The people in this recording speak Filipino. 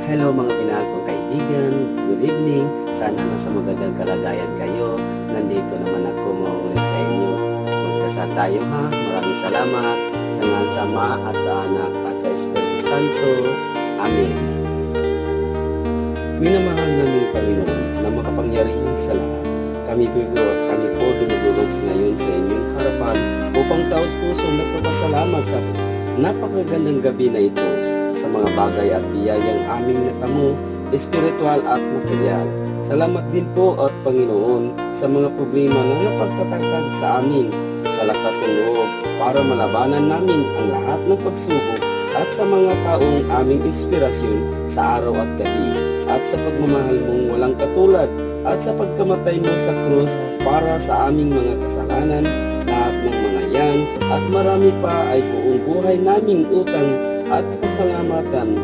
Hello mga pinahal kong kaibigan, good evening. Sana nasa magandang kalagayan kayo. Nandito naman ako maulit sa inyo. Magdasal tayo ha. Maraming salamat sa ngalan sa Ama at sa Anak at sa Espiritu Santo. Amen. Minamahal namin Panginoon na makapangyarihan sa lahat. Kami po dumudulog ngayon sa inyong harapan upang taos pusong nagpapasalamat sa napakagandang gabi na ito sa mga bagay at biyayang aming natamo, espiritual at material. Salamat din po at Panginoon sa mga problema na napagtatatag sa amin sa lakas ng loob para malabanan namin ang lahat ng pagsubok at sa mga taong aming inspirasyon sa araw at gabi at sa pagmamahal mong walang katulad at sa pagkamatay mo sa krus para sa aming mga kasalanan, lahat ng mga yan at marami pa ay buong buhay naming utang at pasalamatan